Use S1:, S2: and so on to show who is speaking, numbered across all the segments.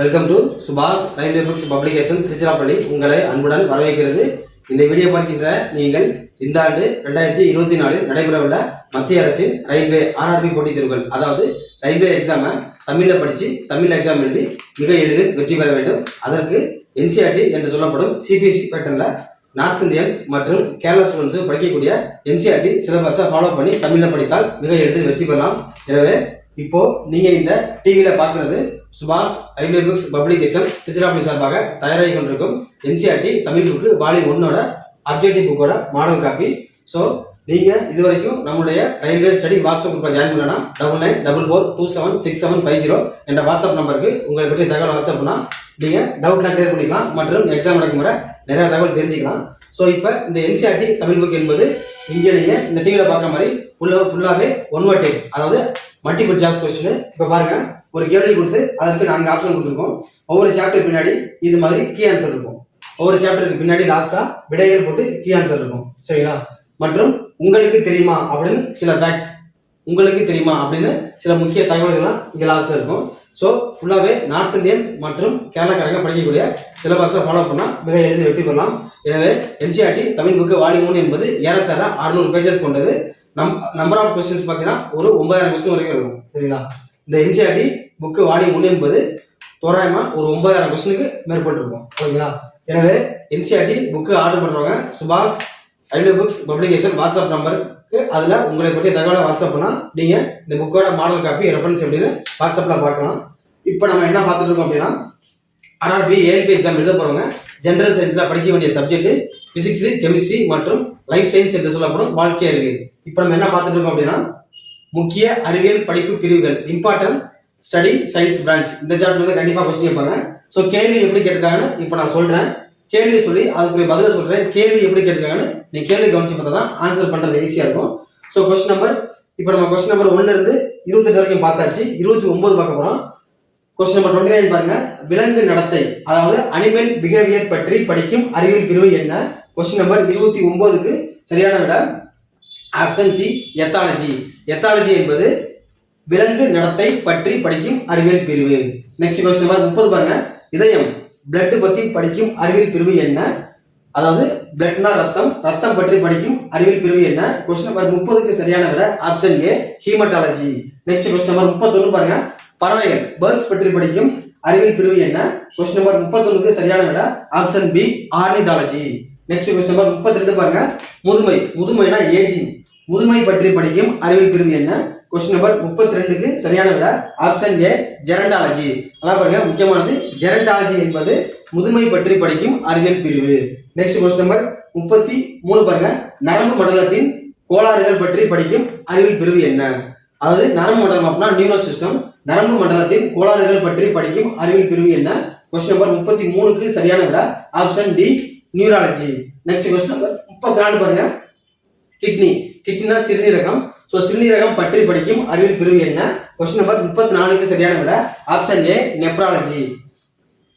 S1: Welcome to சுபாஷ் railway books publication Tiruchirappalli. உங்களை அன்புடன் வரவேற்கிறது. இந்த வீடியோ பார்க்கின்ற நீங்கள் இந்த ஆண்டு 2024 நடைபெறவுள்ள மத்திய அரசின் ரயில்வே ஆர்ஆர்பி போட்டித் தேர்வுகள், அதாவது ரயில்வே எக்ஸாமை தமிழில் படித்து தமிழ் எக்ஸாம் எழுதி மிக எளிதில் வெற்றி பெற வேண்டும். அதற்கு என்சிஆர்டி என்று சொல்லப்படும் சிபிஎஸ்இ பேட்டர்னில் நார்த் இந்தியன்ஸ் மற்றும் கேரளா ஸ்டூடெண்ட்ஸ் படிக்கக்கூடிய என்சிஆர்டி சிலபஸை ஃபாலோ பண்ணி தமிழில் படித்தால் மிக எளிதில் வெற்றி பெறலாம். எனவே இப்போ நீங்க இந்த டிவியில பாக்குறது சுபாஷ் ரயில்வே புக்ஸ் பப்ளிகேஷன் திருச்சிராப்பள்ளி சார்பாக தயாராகி கொண்டிருக்கும் NCERT Tamil book volume 1 objective புக்கோட மாடல் காப்பி. ஸோ நீங்க இதுவரைக்கும் நம்முடைய ரயில்வே ஸ்டடி வாட்ஸ்அப் குரூப்ல ஜாயின் பண்ணனா 9944276750 என்ற வாட்ஸ்அப் நம்பருக்கு உங்களை பற்றி தகவல் வாட்ஸ்அப் பண்ணா நீங்க டவுட்லாம் கிளியர் பண்ணிக்கலாம் மற்றும் எக்ஸாம் நடக்கும் முறை நிறைய தகவல் தெரிஞ்சுக்கலாம். ஸோ இப்போ இந்த என்சிஆர்டி தமிழ் புக் என்பது இங்கே நீங்க இந்த டிவியில பார்க்குற மாதிரி ஃபுல்லாவே ஒன் வேர்ட் டைப், அதாவது மல்டிபிள் சாய்ஸ் கொஸ்டின். இப்போ பாருங்க, ஒரு கேள்வி கொடுத்து அதற்கு 4 ஆப்ஷன் கொடுத்துருக்கோம். ஒவ்வொரு சாப்டர் பின்னாடி இது மாதிரி கீ ஆன்சர் இருக்கும். ஒவ்வொரு சாப்டருக்கு பின்னாடி லாஸ்டா விடைகள் போட்டு கீ ஆன்சர் இருக்கும். சரிங்களா? மற்றும் உங்களுக்கு தெரியுமா அப்படின்னு சில ஃபேக்ட்ஸ், உங்களுக்கு தெரியுமா அப்படின்னு சில முக்கிய தகவல்கள்லாம் இங்கே லாஸ்ட்ல இருக்கும். ஸோ ஃபுல்லாவே நார்த் இந்தியன்ஸ் மற்றும் கேரளாக்காரங்க படிக்கக்கூடிய சிலபஸை ஃபாலோ பண்ணா மிக எளிதில் வெற்றி பெறலாம். எனவே என்சிஆர்டி தமிழ் புக்கு வால்யூம் 1 என்பது ஏறத்தாழ 600 பேஜஸ் கொண்டது. நம்பர் ஆஃப் கொஸ்டின்ஸ் பார்த்தீங்கன்னா ஒரு 9000 கொஸ்டின் வரைக்கும் இருக்கும். சரிங்களா? இந்த என்சிஆர்டி புக்கு வால்யூம் 1 என்பது தோராயமா ஒரு 9000 கொஸ்டினுக்கு மேற்பட்டு இருக்கும். ஓகேங்களா? எனவே என்சிஆர்டி புக்கு ஆர்டர் பண்றவங்க சுபாஷ் ரயில்வே புக்ஸ் பப்ளிகேஷன் வாட்ஸ்அப் நம்பருக்கு அதுல உங்களை பற்றிய தகவலை வாட்ஸ்அப் பண்ணா நீங்க இந்த புக்கோட மாடல் காப்பி ரெஃபரன்ஸ் எப்படின்னு வாட்ஸ்அப்ல பார்க்கலாம். இப்போ நம்ம என்ன பார்த்துட்டு இருக்கோம் அப்படின்னா, ஆர்ஆர்பி ஏஎல்பி எக்ஸாம் எழுத போறவங்க ஜெனரல் சயின்ஸ்ல படிக்க வேண்டிய சப்ஜெக்ட் பிசிக்ஸ், கெமிஸ்ட்ரி மற்றும் லைஃப் சயின்ஸ் என்று சொல்லப்படும் வாழ்க்கை அறிவியல். இப்போ நம்ம என்ன பார்த்துட்டு இருக்கோம் அப்படின்னா, முக்கிய அறிவியல் படிப்பு பிரிவுகள், இம்பார்ட்டன்ட் ஸ்டடி சயின்ஸ் பிரான்ச். இந்த சாப்டர் வந்து கண்டிப்பா கொஸ்டின் கேட்பாங்க. ஸோ கேள்வி எப்படி கேட்டிருக்காங்கன்னு இப்போ நான் சொல்றேன். கேள்வி சொல்லி அதுக்குரிய பதில சொல்றேன். கேள்வி எப்படி கேட்டிருக்காங்கன்னு நீ கேள்வி கவனிச்சு பார்த்தா தான் ஆன்சர் பண்றது ஈஸியா இருக்கும். ஸோ கொஸ்டின் நம்பர், இப்போ நம்ம கொஸ்டின் நம்பர் 1 இருந்து 28 வரைக்கும் பார்த்தாச்சு. 29 பார்க்க போறோம். கொஸ்டின் நம்பர் 29 பாருங்க, விலங்கு நடத்தை, அதாவது அனிமல் பிஹேவியர் பற்றி படிக்கும் அறிவியல் பிரிவு என்ன? கொஸ்டின் நம்பர் 29க்கு சரியான விட ஆப்ஷன் சி, எத்தாலஜி. எத்தாலஜி என்பது விலங்கு நடத்தை பற்றி படிக்கும் அறிவியல் பிரிவு. நெக்ஸ்ட் கொஸ்டின் நம்பர் 30 பாருங்க, இதயம் பிளட் பத்தி படிக்கும் அறிவியல் பிரிவு என்ன? அதாவது பிளட்னா ரத்தம், ரத்தம் பற்றி படிக்கும் அறிவியல் பிரிவு என்ன? கொஸ்டின் நம்பர் 30க்கு சரியான விட option A, haematology. Next question number 31 பாருங்க, பறவைகள் பேர்ட்ஸ் பற்றி படிக்கும் அறிவியல் பிரிவு என்ன? கொஸ்டின் நம்பர் 31க்கு சரியான விட option B, ornithology. Next question number 32 பாருங்க, முதுமை, முதுமைனா ஏஜிங், முதுமை பற்றி படிக்கும் அறிவியல் பிரிவு என்ன? கொஸ்டின் நம்பர் 32க்கு சரியான விட ஆப்ஷன் ஏ, ஜெரண்டாலஜி. அதான் பாருங்க, முக்கியமானது ஜெரண்டாலஜி என்பது முதுமை பற்றி படிக்கும் அறிவியல் பிரிவு. நெக்ஸ்ட் கொஸ்டின் நம்பர் 33 பாருங்க, நரம்பு மண்டலத்தின் கோளாறுகள் பற்றி படிக்கும் அறிவியல் பிரிவு என்ன? அதாவது நரம்பு மண்டலம் அப்படின்னா நியூரோ சிஸ்டம், நரம்பு மண்டலத்தின் கோளாறுகள் பற்றி படிக்கும் அறிவியல் பிரிவு என்ன? கொஸ்டின் நம்பர் 33க்கு சரியான விட option D, neurology. Next question number 34 பாருங்க, கிட்னி, கிட்னினா சிறுநீரகம். ஸோ சிறுநீரகம் பற்றி படிக்கும் அறிவியல் பிரிவு என்ன? கொஸ்டின் நம்பர் 34க்கு சரியான விட option A, nephrology.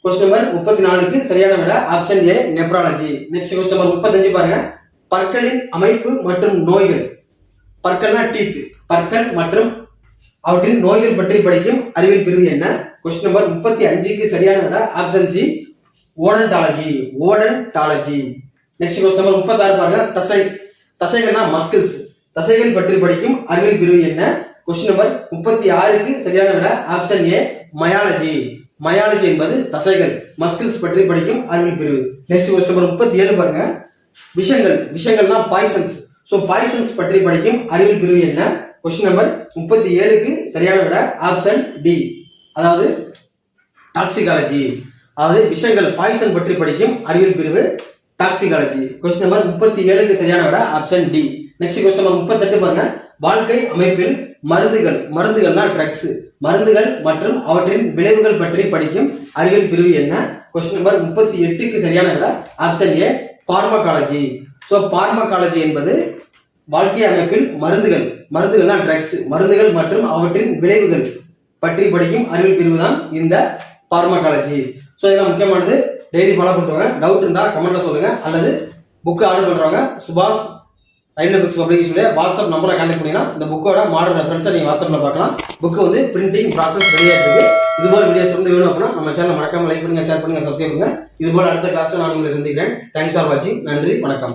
S1: Question number 34க்கு சரியான விட option A, nephrology. Next question number 35 பாருங்க, பற்களின் அமைப்பு மற்றும் நோய்கள். பற்கள்னா டீத், பற்கள் மற்றும் அவற்றின் நோய்கள் பற்றி படிக்கும் அறிவியல் பிரிவு என்ன? கொஸ்டின் நம்பர் 35க்கு சரியான விட option C, odontology. Odontology. Next question number 36 பாருங்க, தசை, தசைகள்னா மஸ்கிள்ஸ், தசைகள் பற்றி படிக்கும் அறிவியல் பிரிவு என்ன? கொஸ்டின் நம்பர் 36க்கு சரியான விட ஆப்ஷன் ஏ, மயாலஜி. மயாலஜி என்பது தசைகள், மஸ்கிள்ஸ் பற்றி படிக்கும் அறிவியல் பிரிவு. நெக்ஸ்ட் கொஸ்டின் நம்பர் 37 பாருங்க, விஷங்கள், விஷங்கள்னா பாய்சன்ஸ். ஸோ பாய்சன்ஸ் பற்றி படிக்கும் அறிவியல் பிரிவு என்ன? கொஸ்டின் நம்பர் 37க்கு சரியான விட ஆப்ஷன் டி, அதாவது டாக்சிகாலஜி. அதாவது விஷங்கள், பாய்சன் பற்றி படிக்கும் அறிவியல் பிரிவு டாக்சிகாலஜி. கொஸ்டின் நம்பர் 37க்கு சரியான விட option D. Next question number 38 பாருங்க, வாழ்க்கை அமைப்பில் மருந்துகள், மருந்துகள்னா ட்ரக்ஸ், மருந்துகள் மற்றும் அவற்றின் விளைவுகள் பற்றி படிக்கும் அறிவியல் பிரிவு என்ன? கொஸ்டின் நம்பர் 38க்கு சரியான விட ஆப்ஷன் ஏ, பார்மகாலஜி. ஸோ பார்மகாலஜி என்பது வாழ்க்கை அமைப்பில் மருந்துகள், மருந்துகள்னா ட்ரக்ஸ், மருந்துகள் மற்றும் அவற்றின் விளைவுகள் பற்றி படிக்கும் அறிவியல் பிரிவு தான் இந்த பார்மகாலஜி. ஸோ இதெல்லாம் முக்கியமானது, டெய்லி ஃபாலோ பண்ணுவாங்க. டவுட் இருந்தால் கமெண்ட்ல சொல்லுங்க, அல்லது புக் ஆர்டர் பண்றவங்க சுபாஷ் ரயில்வே புக்ஸ் பப்ளிகேஷன்ல வாட்ஸ்அப் நம்பரை கான்டாக்ட் பண்ணீங்கன்னா இந்த புக்கோட மாடல் ரெஃபரன்ஸை நீங்க வாட்ஸ்அப்ல பார்க்கலாம். புக்கு வந்து பிரிண்டிங் ப்ராசஸ் ரெடியா இருக்கு. இது போல வீடியோஸ் வந்து வேணும் அப்படின்னா நம்ம சேனலை மறக்காம லைக் பண்ணுங்க, ஷேர் பண்ணுங்க, சப்ஸ்கிரைப் பண்ணுங்க. இது போல அடுத்த கிளாஸ்ல நான் உங்களை சந்திக்கிறேன். தேங்க்ஸ் ஃபார் வாட்சிங். நன்றி, வணக்கம்.